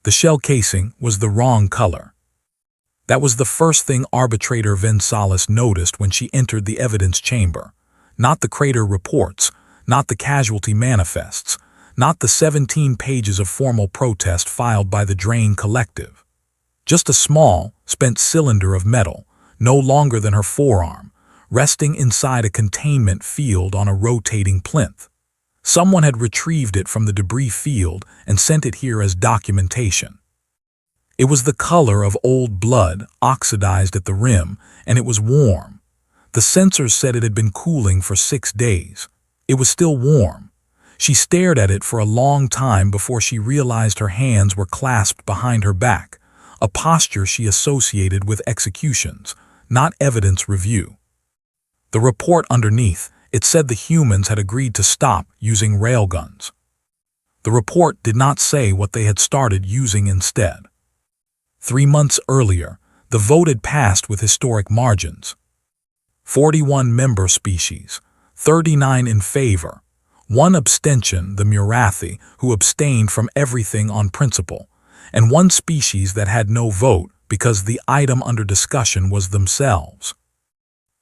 The shell casing was the wrong color. That was the first thing Arbitrator Vensalis noticed when she entered the evidence chamber. Not the crater reports, not the casualty manifests, not the 17 pages of formal protest filed by the Drain Collective. Just a small, spent cylinder of metal, no longer than her forearm, resting inside a containment field on a rotating plinth. Someone had retrieved it from the debris field and sent it here as documentation. It was the color of old blood, oxidized at the rim, and it was warm. The sensors said it had been cooling for 6 days. It was still warm. She stared at it for a long time before she realized her hands were clasped behind her back, a posture she associated with executions, not evidence review. The report underneath, it said the humans had agreed to stop using railguns. The report did not say what they had started using instead. 3 months earlier, the vote had passed with historic margins. 41 member species, 39 in favor, 1 abstention, the Murathi, who abstained from everything on principle, and 1 species that had no vote because the item under discussion was themselves.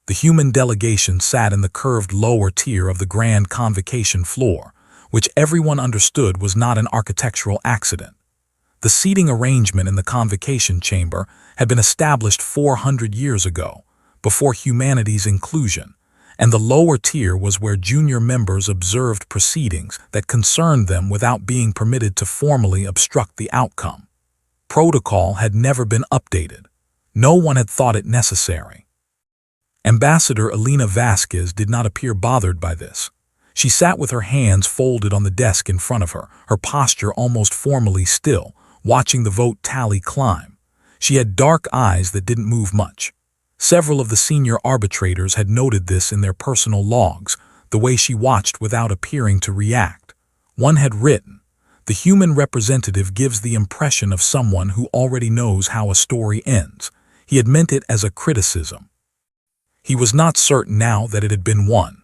The human delegation sat in the curved lower tier of the grand convocation floor, which everyone understood was not an architectural accident. The seating arrangement in the convocation chamber had been established 400 years ago, before humanity's inclusion, and the lower tier was where junior members observed proceedings that concerned them without being permitted to formally obstruct the outcome. Protocol had never been updated. No one had thought it necessary. Ambassador Elena Vasquez did not appear bothered by this. She sat with her hands folded on the desk in front of her, her posture almost formally still, watching the vote tally climb. She had dark eyes that didn't move much. Several of the senior arbitrators had noted this in their personal logs, the way she watched without appearing to react. One had written, "The human representative gives the impression of someone who already knows how a story ends." He had meant it as a criticism. He was not certain now that it had been one.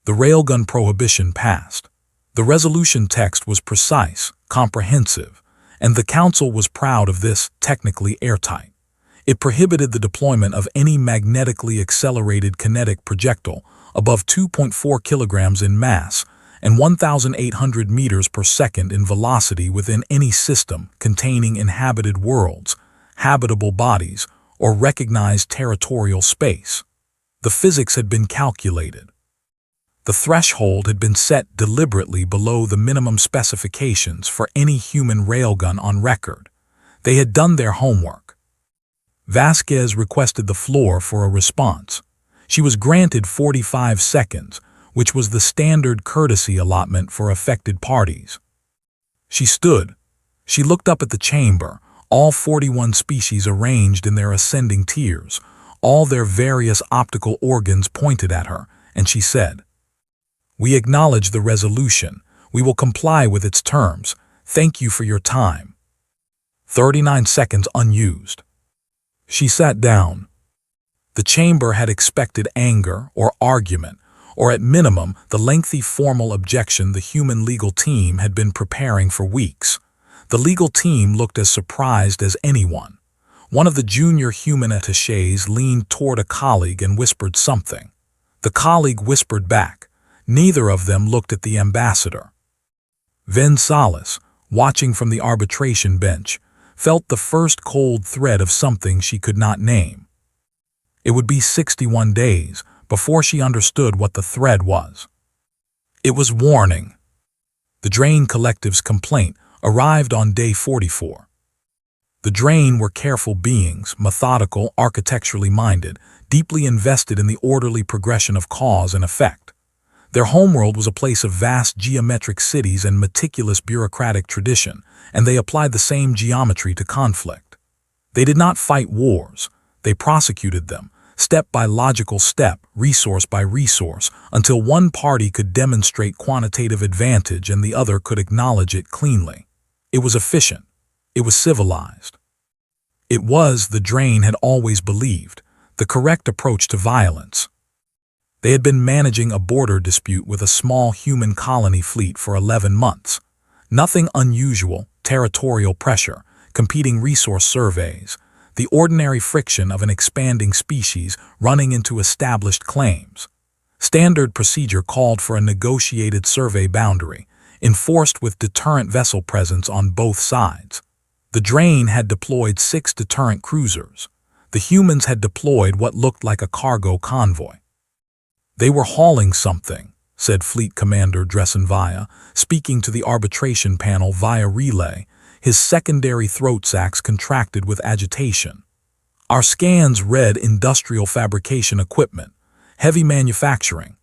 The railgun prohibition passed. The resolution text was precise, comprehensive, and the Council was proud of this, technically airtight. It prohibited the deployment of any magnetically accelerated kinetic projectile above 2.4 kilograms in mass and 1,800 meters per second in velocity within any system containing inhabited worlds, habitable bodies, or recognized territorial space. The physics had been calculated. The threshold had been set deliberately below the minimum specifications for any human railgun on record. They had done their homework. Vasquez requested the floor for a response. She was granted 45 seconds, which was the standard courtesy allotment for affected parties. She stood. She looked up at the chamber, all 41 species arranged in their ascending tiers, all their various optical organs pointed at her, and she said, "We acknowledge the resolution. We will comply with its terms. Thank you for your time." 39 seconds unused. She sat down. The chamber had expected anger or argument, or at minimum the lengthy formal objection the human legal team had been preparing for weeks. The legal team looked as surprised as anyone. One of the junior human attachés leaned toward a colleague and whispered something. The colleague whispered back. Neither of them looked at the ambassador. Vensalis, watching from the arbitration bench, felt the first cold thread of something she could not name. It would be 61 days before she understood what the thread was. It was warning. The Drain Collective's complaint arrived on day 44. The Drain were careful beings, methodical, architecturally minded, deeply invested in the orderly progression of cause and effect. Their homeworld was a place of vast geometric cities and meticulous bureaucratic tradition, and they applied the same geometry to conflict. They did not fight wars. They prosecuted them, step by logical step, resource by resource, until one party could demonstrate quantitative advantage and the other could acknowledge it cleanly. It was efficient. It was civilized. It was, the Drain had always believed, the correct approach to violence. They had been managing a border dispute with a small human colony fleet for 11 months. Nothing unusual, territorial pressure, competing resource surveys, the ordinary friction of an expanding species running into established claims. Standard procedure called for a negotiated survey boundary, enforced with deterrent vessel presence on both sides. The Drain had deployed 6 deterrent cruisers. The humans had deployed what looked like a cargo convoy. "They were hauling something," said Fleet Commander Dressenvaya, speaking to the arbitration panel via relay, his secondary throat sacs contracted with agitation. "Our scans read industrial fabrication equipment, heavy manufacturing.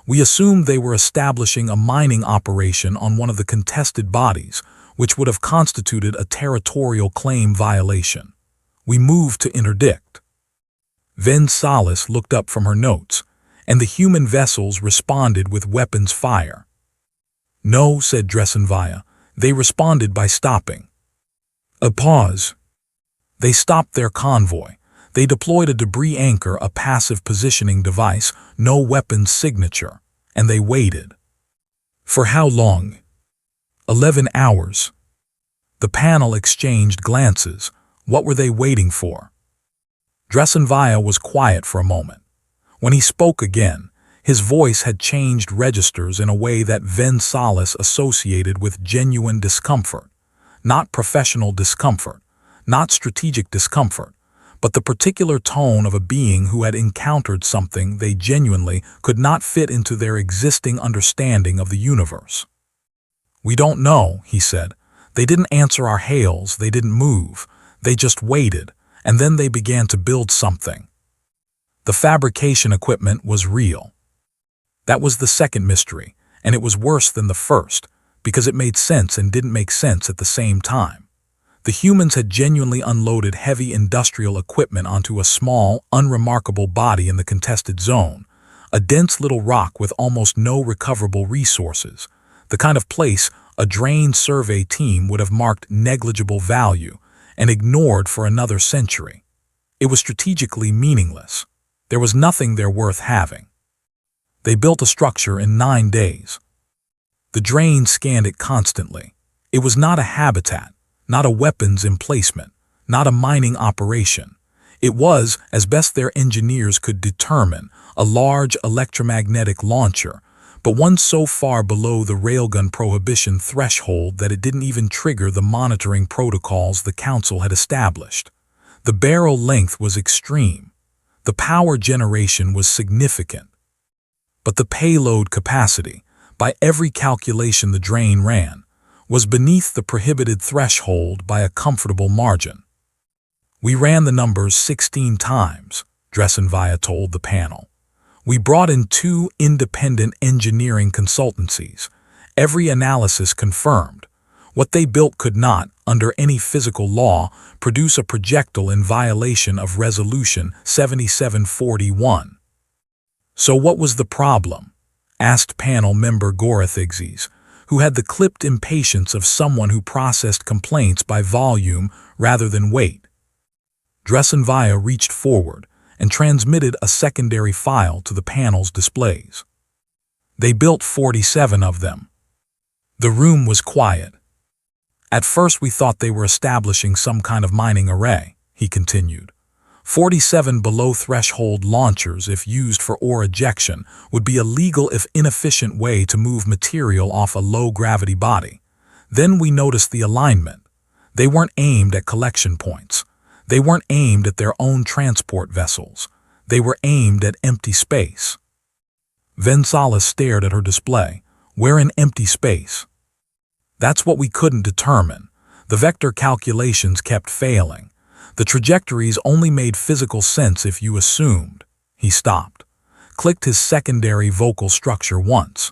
We assumed they were establishing a mining operation on one of the contested bodies, which would have constituted a territorial claim violation. We moved to interdict." Ven Salas looked up from her notes, and the human vessels responded with weapons fire. "No," said Dressenvaya, "they responded by stopping." A pause. They stopped their convoy. They deployed a debris anchor, a passive positioning device, no weapons signature, and they waited. "For how long?" 11 hours. The panel exchanged glances. What were they waiting for? Dressenvaya was quiet for a moment. When he spoke again, his voice had changed registers in a way that Ven Salas associated with genuine discomfort. Not professional discomfort, not strategic discomfort, but the particular tone of a being who had encountered something they genuinely could not fit into their existing understanding of the universe. "We don't know," he said. "They didn't answer our hails, they didn't move. They just waited, and then they began to build something." The fabrication equipment was real. That was the second mystery, and it was worse than the first, because it made sense and didn't make sense at the same time. The humans had genuinely unloaded heavy industrial equipment onto a small, unremarkable body in the contested zone, a dense little rock with almost no recoverable resources, the kind of place a Drain survey team would have marked negligible value and ignored for another century. It was strategically meaningless. There was nothing there worth having. They built a structure in 9 days. The Drain scanned it constantly. It was not a habitat, not a weapons emplacement, not a mining operation. It was, as best their engineers could determine, a large electromagnetic launcher, but one so far below the railgun prohibition threshold that it didn't even trigger the monitoring protocols the Council had established. The barrel length was extreme. The power generation was significant. But the payload capacity, by every calculation the Drain ran, was beneath the prohibited threshold by a comfortable margin. "We ran the numbers 16 times, Dressenvaya told the panel. "We brought in 2 independent engineering consultancies. Every analysis confirmed. What they built could not, under any physical law, produce a projectile in violation of Resolution 7741. "So what was the problem?" asked panel member Gorathixes, who had the clipped impatience of someone who processed complaints by volume rather than weight. Dressenvaya reached forward and transmitted a secondary file to the panel's displays. "They built 47 of them." The room was quiet. "At first we thought they were establishing some kind of mining array," he continued. 47 below-threshold launchers, if used for ore ejection, would be a legal if inefficient way to move material off a low-gravity body. Then we noticed the alignment. They weren't aimed at collection points. They weren't aimed at their own transport vessels. They were aimed at empty space. Ven Salas stared at her display. "We're in empty space." "That's what we couldn't determine. The vector calculations kept failing. The trajectories only made physical sense if you assumed." He stopped, clicked his secondary vocal structure once.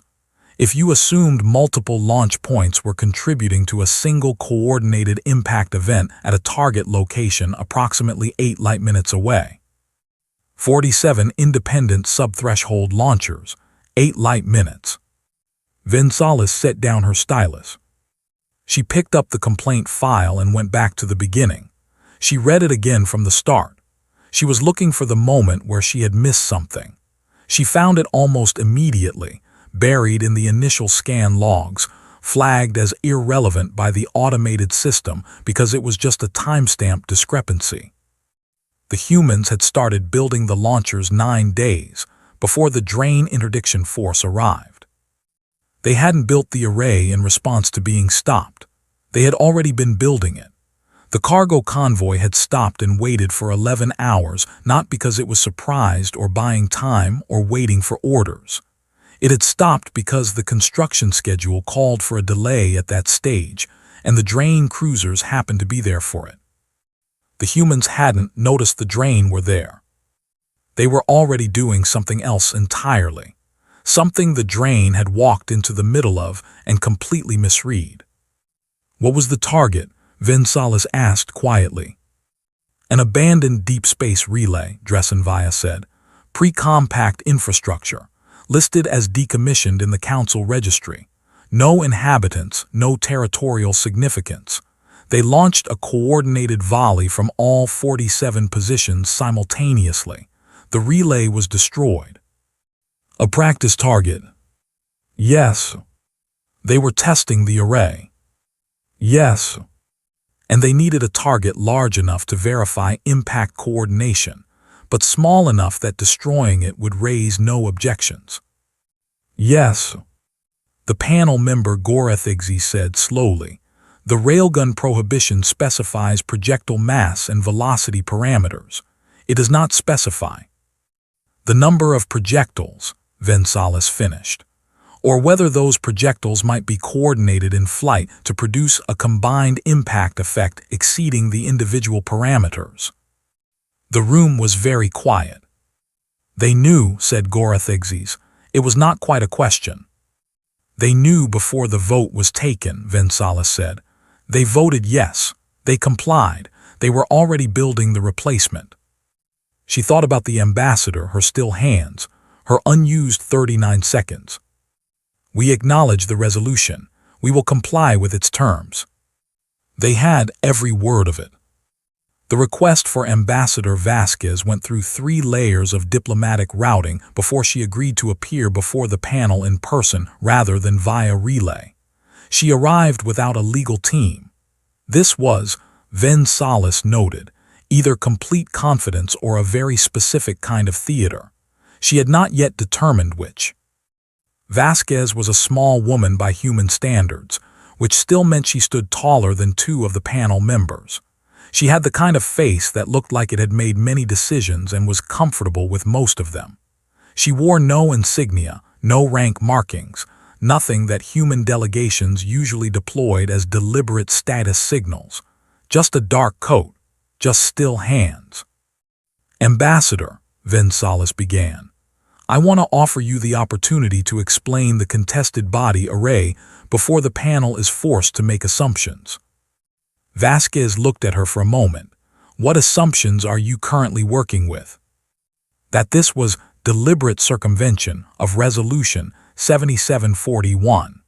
"If you assumed multiple launch points were contributing to a single coordinated impact event at a target location approximately 8 light minutes away. 47 independent sub-threshold launchers, 8 light minutes." Ven Salas set down her stylus. She picked up the complaint file and went back to the beginning. She read it again from the start. She was looking for the moment where she had missed something. She found it almost immediately, buried in the initial scan logs, flagged as irrelevant by the automated system because it was just a timestamp discrepancy. The humans had started building the launchers 9 days before the Drain Interdiction Force arrived. They hadn't built the array in response to being stopped. They had already been building it. The cargo convoy had stopped and waited for 11 hours, not because it was surprised or buying time or waiting for orders. It had stopped because the construction schedule called for a delay at that stage, and the Drain cruisers happened to be there for it. The humans hadn't noticed the Drain were there. They were already doing something else entirely, something the Drain had walked into the middle of and completely misread. What was the target? Vinsalis asked quietly. An abandoned deep space relay, Dressenvia said. Pre-compact infrastructure, listed as decommissioned in the Council registry. No inhabitants, no territorial significance. They launched a coordinated volley from all 47 positions simultaneously. The relay was destroyed. A practice target. Yes. They were testing the array. Yes. And they needed a target large enough to verify impact coordination, but small enough that destroying it would raise no objections. Yes. The panel member Gorethigzi said slowly. The railgun prohibition specifies projectile mass and velocity parameters. It does not specify the number of projectiles, Vinsalis finished, or whether those projectiles might be coordinated in flight to produce a combined impact effect exceeding the individual parameters. The room was very quiet. They knew, said Gorethigzis, it was not quite a question. They knew before the vote was taken, Vinsalis said. They voted yes. They complied. They were already building the replacement. She thought about the ambassador, her still hands, her unused 39 seconds. We acknowledge the resolution. We will comply with its terms. They had every word of it. The request for Ambassador Vasquez went through 3 layers of diplomatic routing before she agreed to appear before the panel in person rather than via relay. She arrived without a legal team. This was, Vinsalis noted, either complete confidence or a very specific kind of theater. She had not yet determined which. Vasquez was a small woman by human standards, which still meant she stood taller than 2 of the panel members. She had the kind of face that looked like it had made many decisions and was comfortable with most of them. She wore no insignia, no rank markings, nothing that human delegations usually deployed as deliberate status signals. Just a dark coat, just still hands. Ambassador, Vinsalis began. I want to offer you the opportunity to explain the contested body array before the panel is forced to make assumptions. Vasquez looked at her for a moment. What assumptions are you currently working with? That this was deliberate circumvention of Resolution 7741.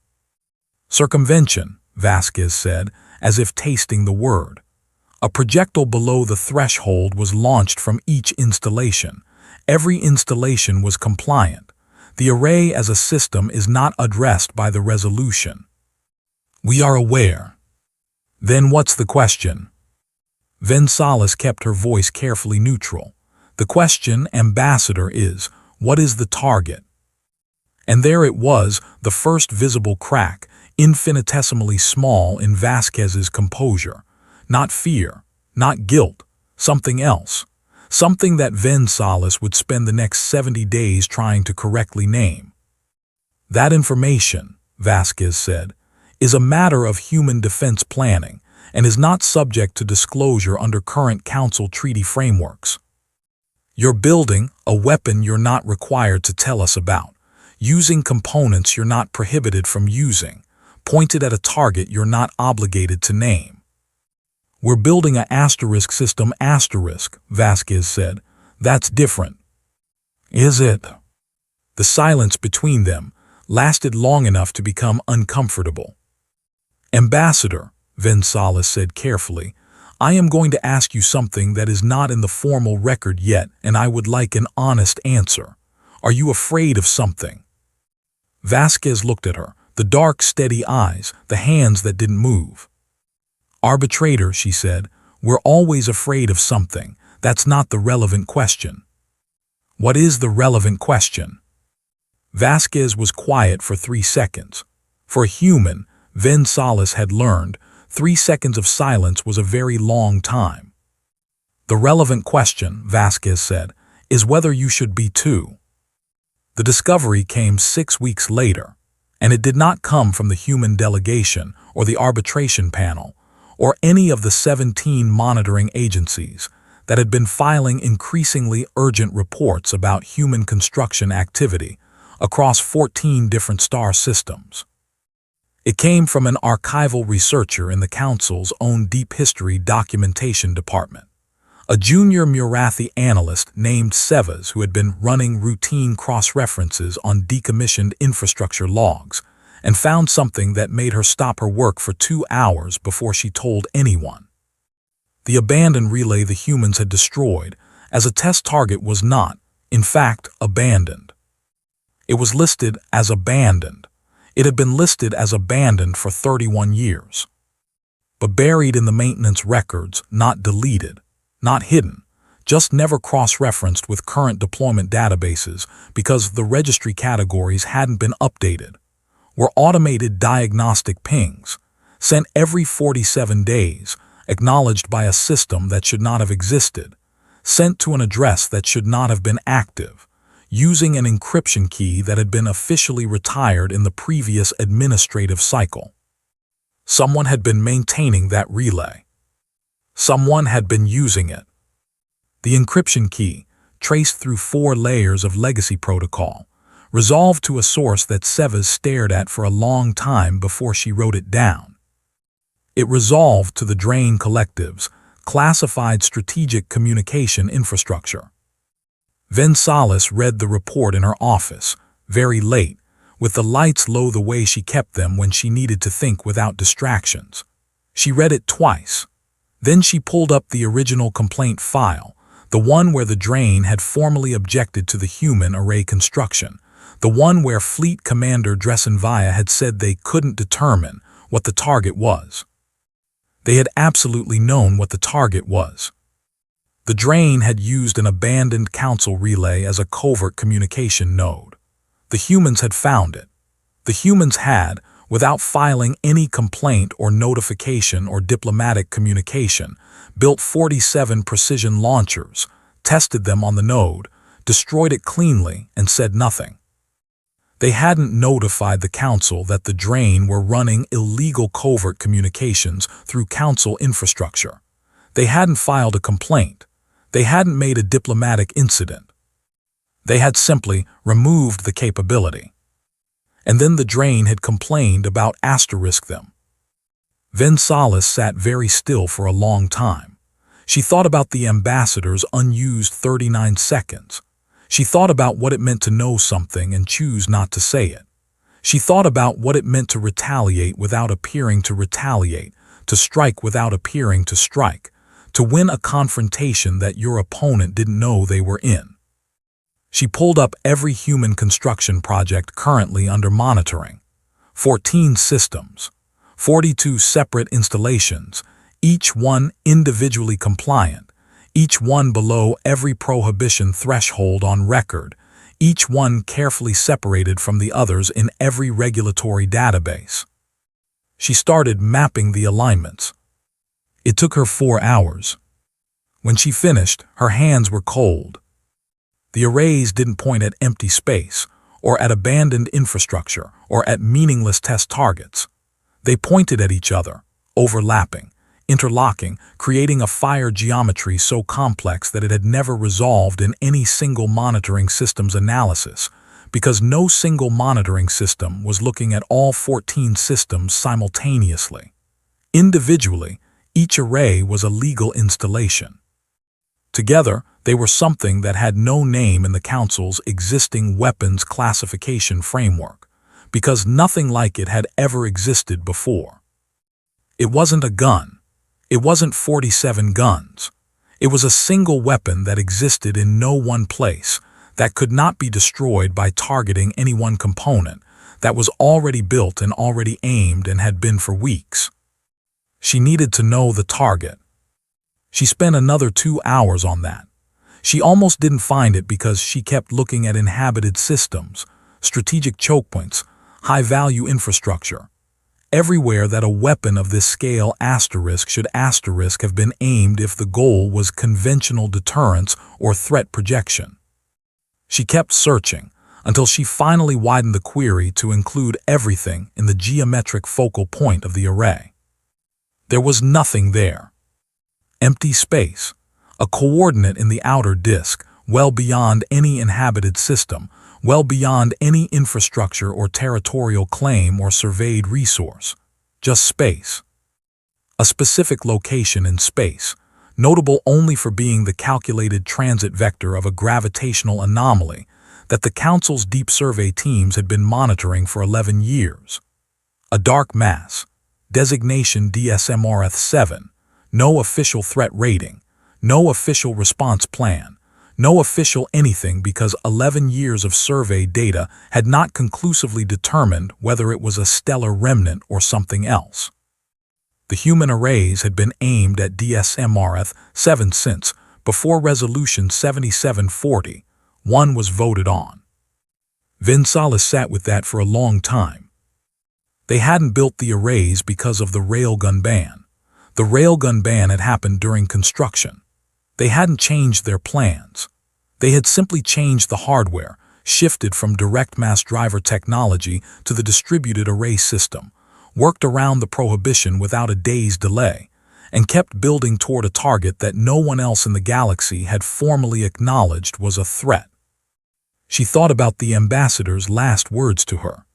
Circumvention, Vasquez said, as if tasting the word. A projectile below the threshold was launched from each installation. Every installation was compliant. The array as a system is not addressed by the resolution. We are aware. Then what's the question? Vinsalis kept her voice carefully neutral. The question, Ambassador, is, what is the target? And there it was, the first visible crack, infinitesimally small in Vasquez's composure. Not fear, not guilt, something else. Something that Vinsalis would spend the next 70 days trying to correctly name. That information, Vasquez said, is a matter of human defense planning and is not subject to disclosure under current Council treaty frameworks. You're building a weapon you're not required to tell us about, using components you're not prohibited from using, pointed at a target you're not obligated to name. We're building an asterisk system asterisk, Vasquez said. That's different. Is it? The silence between them lasted long enough to become uncomfortable. Ambassador, Vinsalis said carefully, I am going to ask you something that is not in the formal record yet, and I would like an honest answer. Are you afraid of something? Vasquez looked at her, The dark, steady eyes, the hands that didn't move. "Arbitrator," she said, "we're always afraid of something. That's not the relevant question." "What is the relevant question?" Vasquez was quiet for 3 seconds. For a human, Ven Salas had learned, 3 seconds of silence was a very long time. "The relevant question," Vasquez said, "is whether you should be too." The discovery came 6 weeks later, and it did not come from the human delegation or the arbitration panel or any of the 17 monitoring agencies that had been filing increasingly urgent reports about human construction activity across 14 different star systems. It came from an archival researcher in the Council's own Deep History Documentation Department, a junior Murathi analyst named Sevas who had been running routine cross-references on decommissioned infrastructure logs and found something that made her stop her work for 2 hours before she told anyone. The abandoned relay the humans had destroyed as a test target was not, in fact, abandoned. It was listed as abandoned. It had been listed as abandoned for 31 years. But buried in the maintenance records, not deleted, not hidden, just never cross-referenced with current deployment databases because the registry categories hadn't been updated, were automated diagnostic pings, sent every 47 days, acknowledged by a system that should not have existed, sent to an address that should not have been active, using an encryption key that had been officially retired in the previous administrative cycle. Someone had been maintaining that relay. Someone had been using it. The encryption key, traced through 4 layers of legacy protocol, resolved to a source that Sevas stared at for a long time before she wrote it down. It resolved to the Drain Collective's classified strategic communication infrastructure. Ven Salas read the report in her office, very late, with the lights low the way she kept them when she needed to think without distractions. She read it twice. Then she pulled up the original complaint file, the one where the Drain had formally objected to the human array construction, the one where Fleet Commander Dressenvaya had said they couldn't determine what the target was. They had absolutely known what the target was. The Drain had used an abandoned Council relay as a covert communication node. The humans had found it. The humans had, without filing any complaint or notification or diplomatic communication, built 47 precision launchers, tested them on the node, destroyed it cleanly, and said nothing. They hadn't notified the Council that the Drain were running illegal covert communications through Council infrastructure. They hadn't filed a complaint. They hadn't made a diplomatic incident. They had simply removed the capability. And then the Drain had complained about them. Ven Salas sat very still for a long time. She thought about the ambassador's unused 39 seconds. She thought about what it meant to know something and choose not to say it. She thought about what it meant to retaliate without appearing to retaliate, to strike without appearing to strike, to win a confrontation that your opponent didn't know they were in. She pulled up every human construction project currently under monitoring. 14 systems, 42 separate installations, each one individually compliant, each one below every prohibition threshold on record, each one carefully separated from the others in every regulatory database. She started mapping the alignments. It took her 4 hours. When she finished, her hands were cold. The arrays didn't point at empty space, or at abandoned infrastructure, or at meaningless test targets. They pointed at each other, overlapping, interlocking, creating a fire geometry so complex that it had never resolved in any single monitoring system's analysis, because no single monitoring system was looking at all 14 systems simultaneously. Individually, each array was a legal installation. Together, they were something that had no name in the Council's existing weapons classification framework, because nothing like it had ever existed before. It wasn't a gun. It wasn't 47 guns. It was a single weapon that existed in no one place, that could not be destroyed by targeting any one component, that was already built and already aimed and had been for weeks. She needed to know the target. She spent another 2 hours on that. She almost didn't find it because she kept looking at inhabited systems, strategic choke points, high-value infrastructure. Everywhere that a weapon of this scale should have been aimed if the goal was conventional deterrence or threat projection. She kept searching until she finally widened the query to include everything in the geometric focal point of the array. There was nothing there. Empty space, a coordinate in the outer disk, well beyond any inhabited system, well beyond any infrastructure or territorial claim or surveyed resource. Just space. A specific location in space, notable only for being the calculated transit vector of a gravitational anomaly that the Council's deep survey teams had been monitoring for 11 years. A dark mass, designation DSMRF-7, no official threat rating, no official response plan, no official anything because 11 years of survey data had not conclusively determined whether it was a stellar remnant or something else. The human arrays had been aimed at DSMRF-7 since, before Resolution 7740, one was voted on. Vinsalis sat with that for a long time. They hadn't built the arrays because of the railgun ban. The railgun ban had happened during construction. They hadn't changed their plans. They had simply changed the hardware, shifted from direct mass driver technology to the distributed array system, worked around the prohibition without a day's delay, and kept building toward a target that no one else in the galaxy had formally acknowledged was a threat. She thought about the ambassador's last words to her.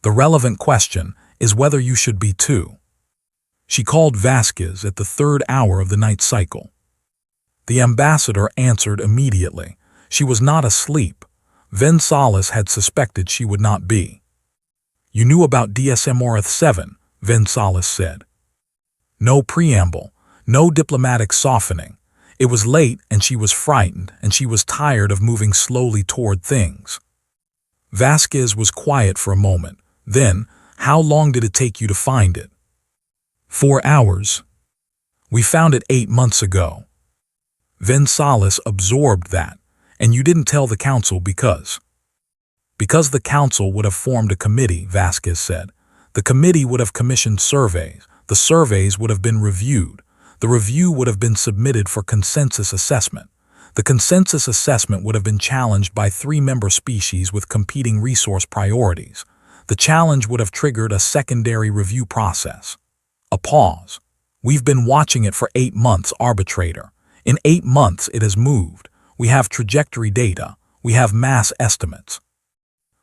The relevant question is whether you should be too. She called Vasquez at the 3rd hour of the night cycle. The ambassador answered immediately. She was not asleep. Vinsalis had suspected she would not be. You knew about DSMRF-7, Vinsalis said. No preamble, no diplomatic softening. It was late and she was frightened and she was tired of moving slowly toward things. Vasquez was quiet for a moment. Then, how long did it take you to find it? 4 hours. We found it 8 months ago. Vinsalis absorbed that, and you didn't tell the Council because the Council would have formed a committee, Vasquez said. The committee would have commissioned surveys. The surveys would have been reviewed. The review would have been submitted for consensus assessment. The consensus assessment would have been challenged by 3-member species with competing resource priorities. The challenge would have triggered a secondary review process. A pause. We've been watching it for 8 months, arbitrator. In 8 months it has moved. We have trajectory data. We have mass estimates.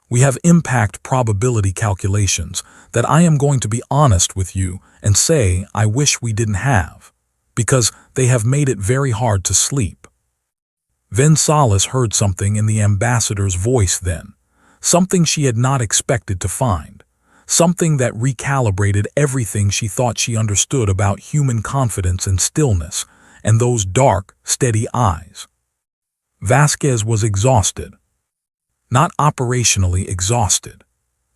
We have impact probability calculations that I am going to be honest with you and say I wish we didn't have, because they have made it very hard to sleep. Vinsalis heard something in the ambassador's voice then, something she had not expected to find, something that recalibrated everything she thought she understood about human confidence and stillness, and those dark, steady eyes. Vasquez was exhausted. Not operationally exhausted.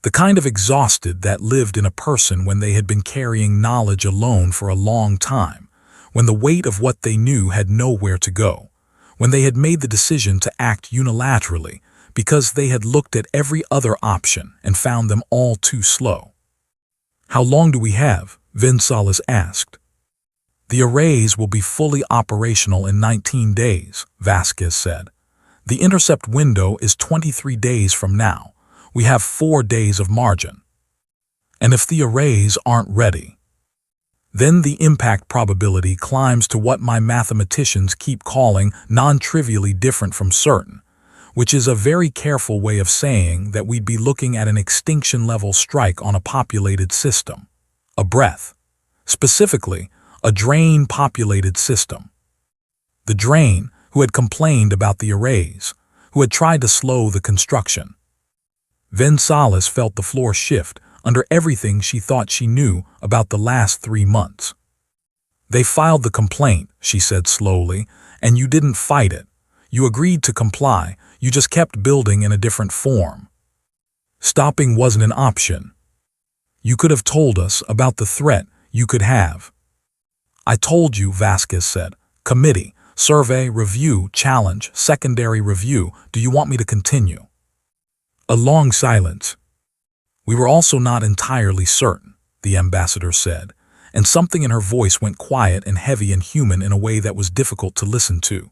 The kind of exhausted that lived in a person when they had been carrying knowledge alone for a long time, when the weight of what they knew had nowhere to go, when they had made the decision to act unilaterally because they had looked at every other option and found them all too slow. How long do we have? Vinsalis asked. The arrays will be fully operational in 19 days, Vasquez said. The intercept window is 23 days from now. We have 4 days of margin. And if the arrays aren't ready, then the impact probability climbs to what my mathematicians keep calling non-trivially different from certain, which is a very careful way of saying that we'd be looking at an extinction-level strike on a populated system. A breath. Specifically, a drain-populated system. The drain, who had complained about the arrays, who had tried to slow the construction. Vinsalis felt the floor shift under everything she thought she knew about the last 3 months. They filed the complaint, she said slowly, and you didn't fight it. You agreed to comply, you just kept building in a different form. Stopping wasn't an option. You could have told us about the threat you could have. I told you, Vasquez said. Committee, survey, review, challenge, secondary review. Do you want me to continue? A long silence. We were also not entirely certain, the ambassador said, and something in her voice went quiet and heavy and human in a way that was difficult to listen to.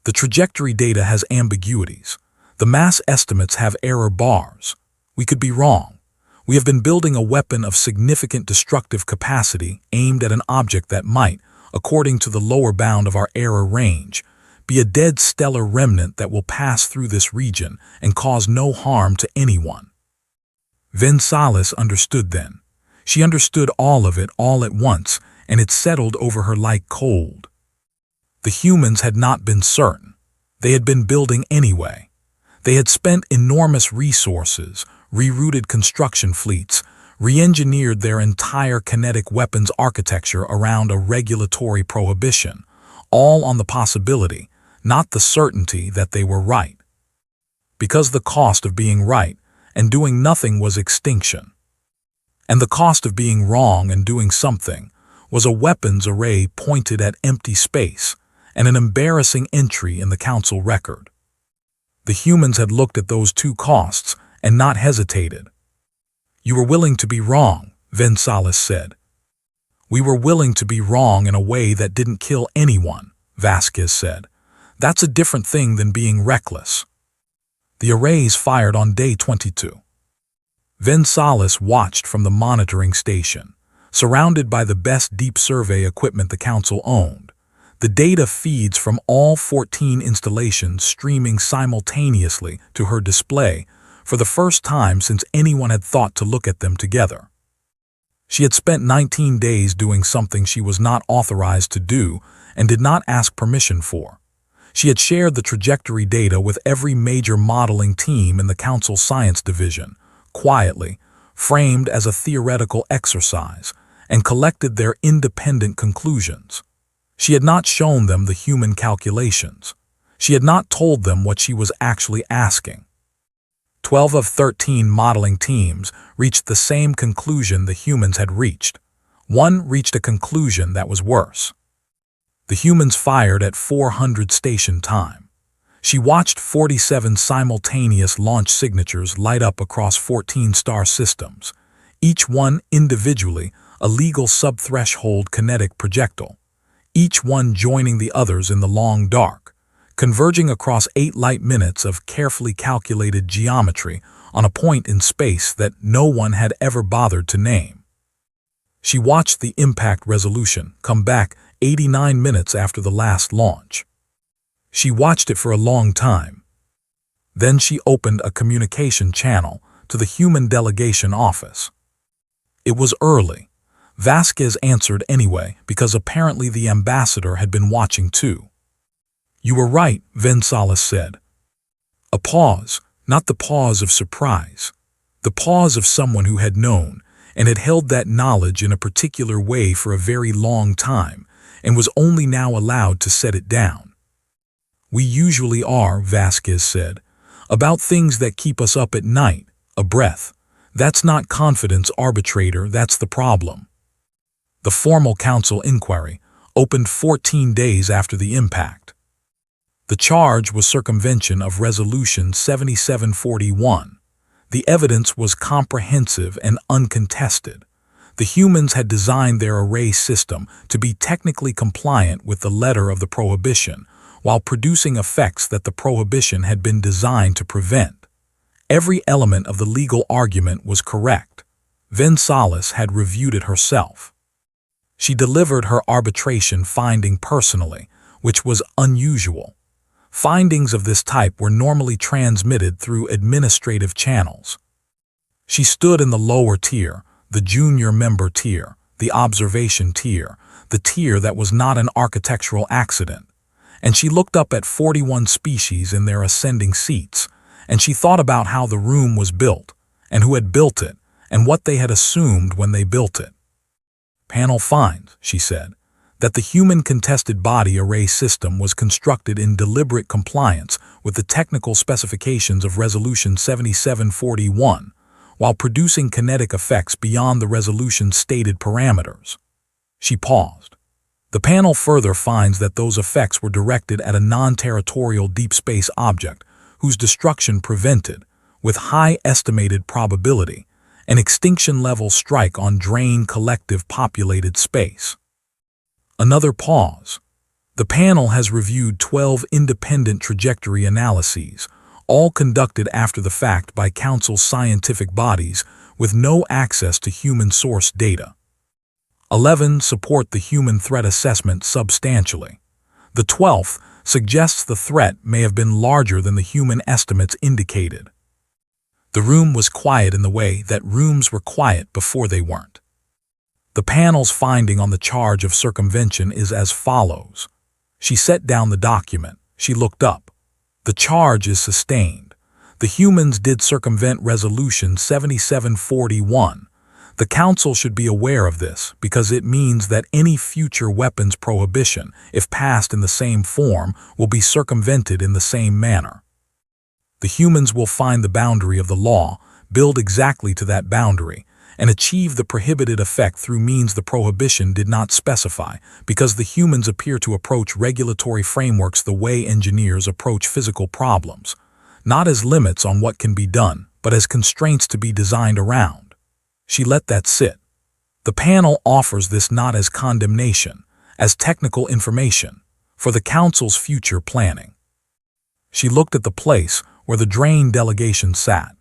The trajectory data has ambiguities. The mass estimates have error bars. We could be wrong. We have been building a weapon of significant destructive capacity aimed at an object that might, according to the lower bound of our error range, be a dead stellar remnant that will pass through this region and cause no harm to anyone. Vinsalis understood then. She understood all of it all at once, and it settled over her like cold. The humans had not been certain. They had been building anyway. They had spent enormous resources, rerouted construction fleets, re-engineered their entire kinetic weapons architecture around a regulatory prohibition, all on the possibility, not the certainty, that they were right. Because the cost of being right and doing nothing was extinction. And the cost of being wrong and doing something was a weapons array pointed at empty space and an embarrassing entry in the council record. The humans had looked at those two costs and not hesitated. You were willing to be wrong, Vinsalis said. We were willing to be wrong in a way that didn't kill anyone, Vasquez said. That's a different thing than being reckless. The arrays fired on day 22. Vinsalis watched from the monitoring station, surrounded by the best deep survey equipment the council owned. The data feeds from all 14 installations streaming simultaneously to her display for the first time since anyone had thought to look at them together. She had spent 19 days doing something she was not authorized to do and did not ask permission for. She had shared the trajectory data with every major modeling team in the Council Science Division, quietly, framed as a theoretical exercise, and collected their independent conclusions. She had not shown them the human calculations. She had not told them what she was actually asking. 12 of 13 modeling teams reached the same conclusion the humans had reached. One reached a conclusion that was worse. The humans fired at 400 station time. She watched 47 simultaneous launch signatures light up across 14 star systems, each one individually a legal sub-threshold kinetic projectile, each one joining the others in the long dark, converging across 8 light minutes of carefully calculated geometry on a point in space that no one had ever bothered to name. She watched the impact resolution come back 89 minutes after the last launch. She watched it for a long time. Then she opened a communication channel to the human delegation office. It was early. Vasquez answered anyway because apparently the ambassador had been watching too. You were right, Vinsalis said. A pause, not the pause of surprise. The pause of someone who had known and had held that knowledge in a particular way for a very long time and was only now allowed to set it down. We usually are, Vasquez said, about things that keep us up at night, a breath. That's not confidence, arbitrator, that's the problem. The formal council inquiry opened 14 days after the impact. The charge was circumvention of Resolution 7741. The evidence was comprehensive and uncontested. The humans had designed their array system to be technically compliant with the letter of the prohibition, while producing effects that the prohibition had been designed to prevent. Every element of the legal argument was correct. Vinsalis had reviewed it herself. She delivered her arbitration finding personally, which was unusual. Findings of this type were normally transmitted through administrative channels. She stood in the lower tier, the junior member tier, the observation tier, the tier that was not an architectural accident, and she looked up at 41 species in their ascending seats, and she thought about how the room was built, and who had built it, and what they had assumed when they built it. Panel finds, she said, that the human contested body array system was constructed in deliberate compliance with the technical specifications of Resolution 7741, while producing kinetic effects beyond the resolution's stated parameters. She paused. The panel further finds that those effects were directed at a non-territorial deep space object whose destruction prevented, with high estimated probability, an extinction-level strike on drained collective populated space. Another pause. The panel has reviewed 12 independent trajectory analyses, all conducted after the fact by Council's scientific bodies with no access to human source data. 11 support the human threat assessment substantially. The 12th suggests the threat may have been larger than the human estimates indicated. The room was quiet in the way that rooms were quiet before they weren't. The panel's finding on the charge of circumvention is as follows. She set down the document. She looked up. The charge is sustained. The humans did circumvent Resolution 7741. The Council should be aware of this because it means that any future weapons prohibition, if passed in the same form, will be circumvented in the same manner. The humans will find the boundary of the law, build exactly to that boundary, and achieve the prohibited effect through means the prohibition did not specify, because the humans appear to approach regulatory frameworks the way engineers approach physical problems, not as limits on what can be done, but as constraints to be designed around. She let that sit. The panel offers this not as condemnation, as technical information, for the Council's future planning. She looked at the place where the drained delegation sat.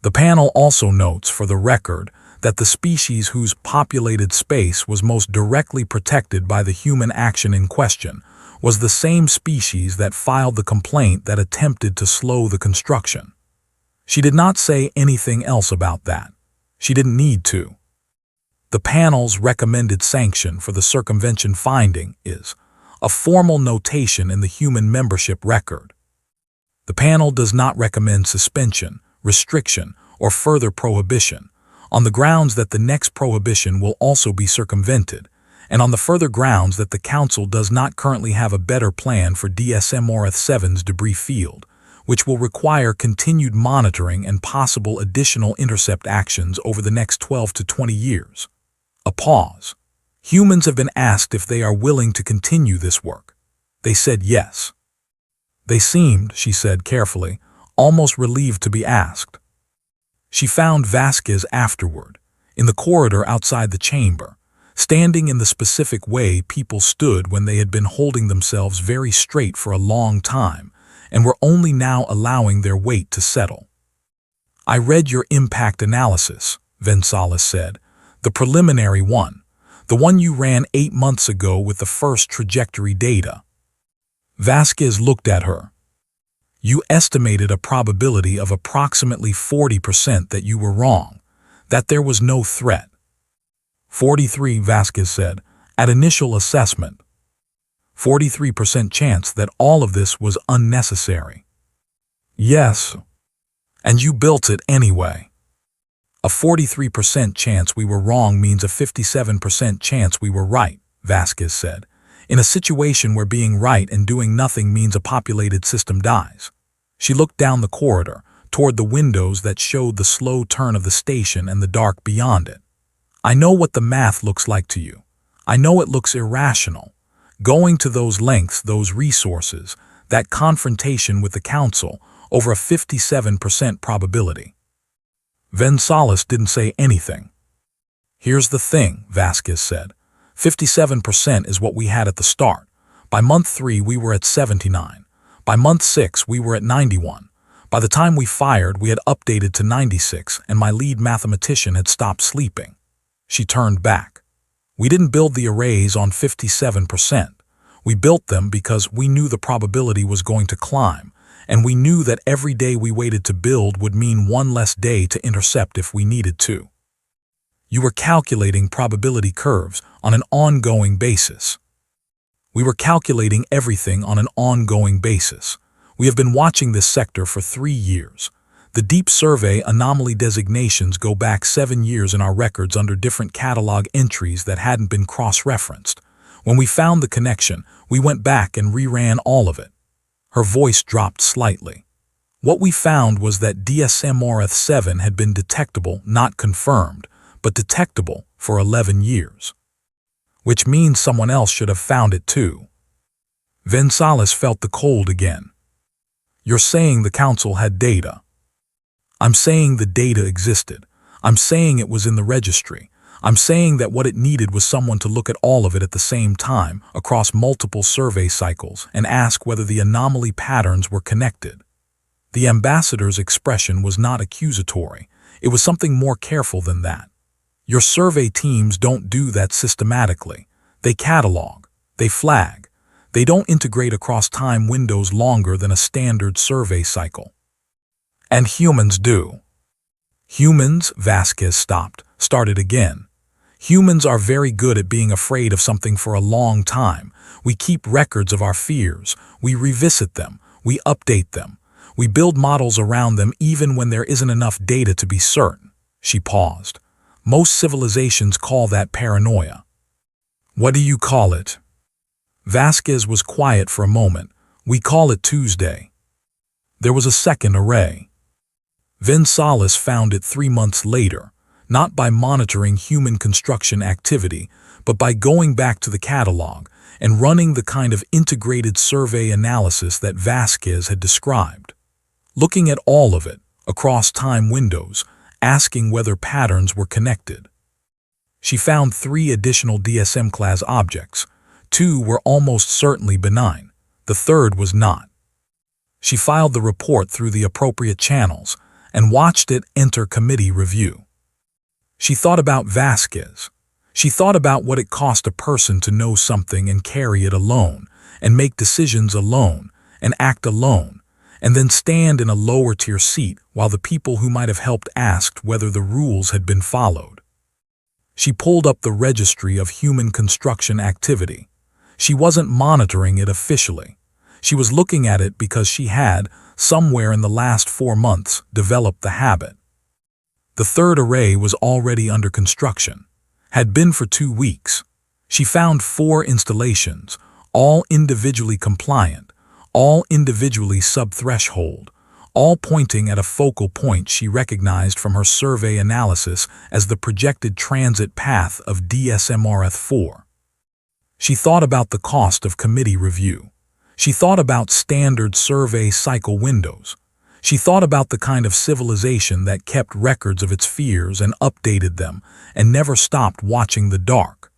The panel also notes for the record that the species whose populated space was most directly protected by the human action in question was the same species that filed the complaint that attempted to slow the construction. She did not say anything else about that. She didn't need to. The panel's recommended sanction for the circumvention finding is a formal notation in the human membership record. The panel does not recommend suspension, restriction, or further prohibition, on the grounds that the next prohibition will also be circumvented, and on the further grounds that the Council does not currently have a better plan for DSM-7's debris field, which will require continued monitoring and possible additional intercept actions over the next 12 to 20 years. A pause. Humans have been asked if they are willing to continue this work. They said yes. They seemed, she said carefully, almost relieved to be asked. She found Vasquez afterward, in the corridor outside the chamber, standing in the specific way people stood when they had been holding themselves very straight for a long time and were only now allowing their weight to settle. "I read your impact analysis," Gonzalez said, "the preliminary one, the one you ran 8 months ago with the first trajectory data." Vasquez looked at her. "You estimated a probability of approximately 40% that you were wrong, that there was no threat." 43, Vasquez said, "at initial assessment. 43% chance that all of this was unnecessary." "Yes. And you built it anyway." "A 43% chance we were wrong means a 57% chance we were right," Vasquez said, "in a situation where being right and doing nothing means a populated system dies." She looked down the corridor, toward the windows that showed the slow turn of the station and the dark beyond it. "I know what the math looks like to you. I know it looks irrational. Going to those lengths, those resources, that confrontation with the Council over a 57% probability." Gonzalez didn't say anything. "Here's the thing," Vasquez said. 57% is what we had at the start. By month 3, we were at 79. By month 6, we were at 91. By the time we fired, we had updated to 96, and my lead mathematician had stopped sleeping. She turned back. "We didn't build the arrays on 57%. We built them because we knew the probability was going to climb, and we knew that every day we waited to build would mean one less day to intercept if we needed to. You were calculating probability curves on an ongoing basis. We were calculating everything on an ongoing basis. We have been watching this sector for 3 years. The Deep Survey anomaly designations go back 7 years in our records under different catalog entries that hadn't been cross-referenced. When we found the connection, we went back and reran all of it. Her voice dropped slightly. What we found was that DSM-7 had been detectable, not confirmed, but detectable for 11 years. Which means someone else should have found it too. Vinsalis felt the cold again. You're saying the council had data. I'm saying the data existed. I'm saying it was in the registry. I'm saying that what it needed was someone to look at all of it at the same time, across multiple survey cycles, and ask whether the anomaly patterns were connected. The ambassador's expression was not accusatory. It was something more careful than that. Your survey teams don't do that systematically. They catalog. They flag. They don't integrate across time windows longer than a standard survey cycle. And humans do. Humans, Vasquez started again. Humans are very good at being afraid of something for a long time. We keep records of our fears. We revisit them. We update them. We build models around them even when there isn't enough data to be certain. She paused. Most civilizations call that paranoia. What do you call it? Vasquez was quiet for a moment. We call it Tuesday. There was a second array. Vinsalis found it 3 months later, not by monitoring human construction activity, but by going back to the catalog and running the kind of integrated survey analysis that Vasquez had described. Looking at all of it, across time windows, asking whether patterns were connected. She found 3 additional DSM-class objects. 2 were almost certainly benign. The third was not. She filed the report through the appropriate channels and watched it enter committee review. She thought about Vasquez. She thought about what it cost a person to know something and carry it alone, and make decisions alone, and act alone, and then stand in a lower-tier seat while the people who might have helped asked whether the rules had been followed. She pulled up the registry of human construction activity. She wasn't monitoring it officially. She was looking at it because she had, somewhere in the last 4 months, developed the habit. The third array was already under construction, had been for 2 weeks. She found 4 installations, all individually compliant, all individually sub-threshold, all pointing at a focal point she recognized from her survey analysis as the projected transit path of DSM-4. She thought about the cost of committee review. She thought about standard survey cycle windows. She thought about the kind of civilization that kept records of its fears and updated them and never stopped watching the dark.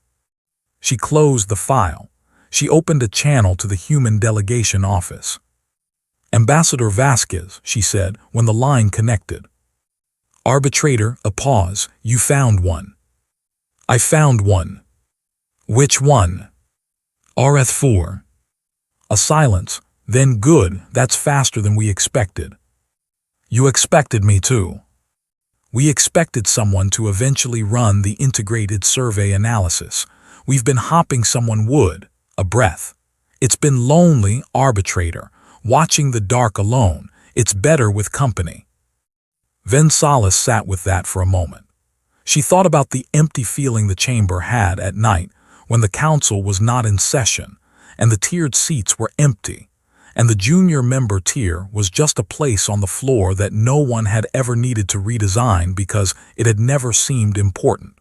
She closed the file. She opened a channel to the human delegation office. Ambassador Vasquez, she said, when the line connected. Arbitrator, a pause. You found one. I found one. Which one? RF4. A silence. Then good, that's faster than we expected. You expected me to. We expected someone to eventually run the integrated survey analysis. We've been hopping someone would. A breath. It's been lonely, arbitrator, watching the dark alone. It's better with company. Vinsalis sat with that for a moment. She thought about the empty feeling the chamber had at night when the council was not in session and the tiered seats were empty, and the junior member tier was just a place on the floor that no one had ever needed to redesign because it had never seemed important.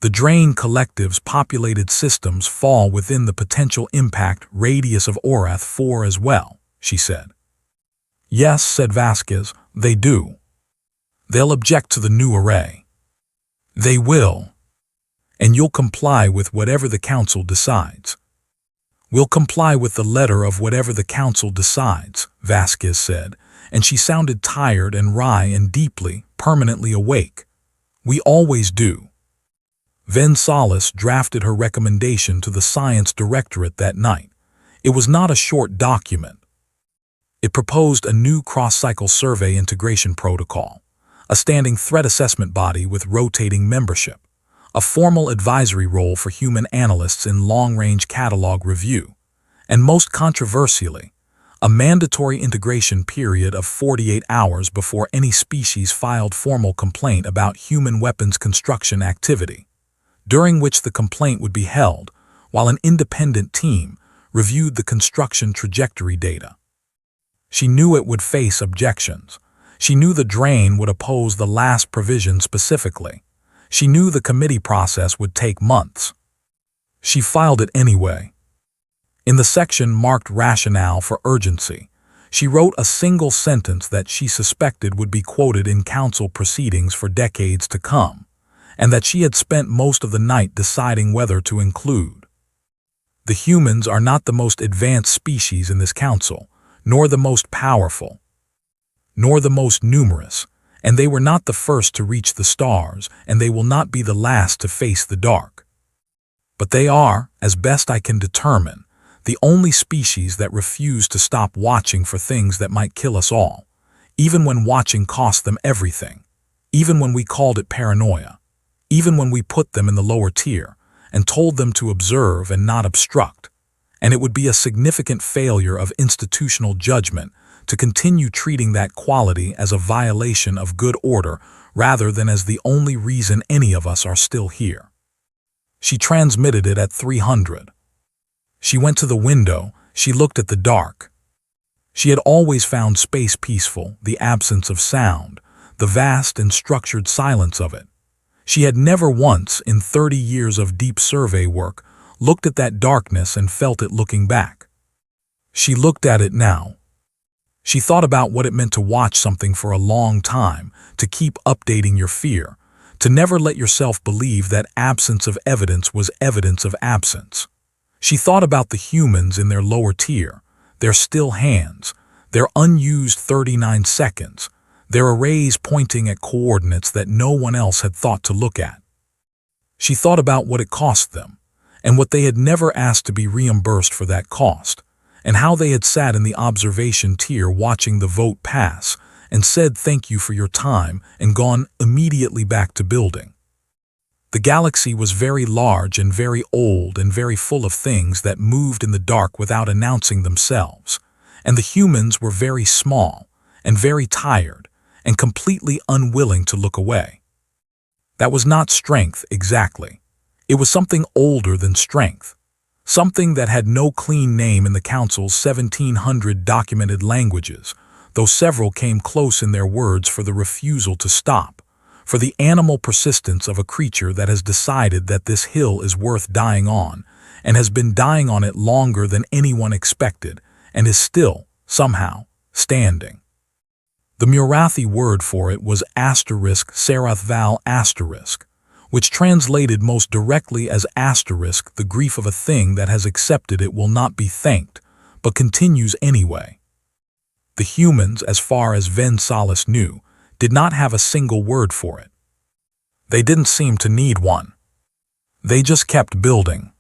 The Drain Collective's populated systems fall within the potential impact radius of Orath-4 as well, she said. Yes, said Vasquez, they do. They'll object to the new array. They will. And you'll comply with whatever the council decides. We'll comply with the letter of whatever the council decides, Vasquez said, and she sounded tired and wry and deeply, permanently awake. We always do. Vinsalis drafted her recommendation to the Science Directorate that night. It was not a short document. It proposed a new cross-cycle survey integration protocol, a standing threat assessment body with rotating membership, a formal advisory role for human analysts in long-range catalog review, and most controversially, a mandatory integration period of 48 hours before any species filed formal complaint about human weapons construction activity, during which the complaint would be held, while an independent team reviewed the construction trajectory data. She knew it would face objections. She knew the drain would oppose the last provision specifically. She knew the committee process would take months. She filed it anyway. In the section marked rationale for urgency, she wrote a single sentence that she suspected would be quoted in council proceedings for decades to come, and that she had spent most of the night deciding whether to include. The humans are not the most advanced species in this council, nor the most powerful, nor the most numerous, and they were not the first to reach the stars, and they will not be the last to face the dark. But they are, as best I can determine, the only species that refuse to stop watching for things that might kill us all, even when watching cost them everything, even when we called it paranoia, even when we put them in the lower tier and told them to observe and not obstruct. And it would be a significant failure of institutional judgment to continue treating that quality as a violation of good order rather than as the only reason any of us are still here. She transmitted it at 300. She went to the window, she looked at the dark. She had always found space peaceful, the absence of sound, the vast and structured silence of it. She had never once, in 30 years of deep survey work, looked at that darkness and felt it looking back. She looked at it now. She thought about what it meant to watch something for a long time, to keep updating your fear, to never let yourself believe that absence of evidence was evidence of absence. She thought about the humans in their lower tier, their still hands, their unused 39 seconds, their arrays pointing at coordinates that no one else had thought to look at. She thought about what it cost them, and what they had never asked to be reimbursed for that cost, and how they had sat in the observation tier watching the vote pass and said thank you for your time and gone immediately back to building. The galaxy was very large and very old and very full of things that moved in the dark without announcing themselves, and the humans were very small and very tired and completely unwilling to look away. That was not strength exactly. It was something older than strength, something that had no clean name in the Council's 1,700 documented languages, though several came close in their words for the refusal to stop, for the animal persistence of a creature that has decided that this hill is worth dying on, and has been dying on it longer than anyone expected, and is still, somehow, standing. The Murathi word for it was *Sarathval*, which translated most directly as *, the grief of a thing that has accepted it will not be thanked, but continues anyway. The humans, as far as Ven Salas knew, did not have a single word for it. They didn't seem to need one. They just kept building.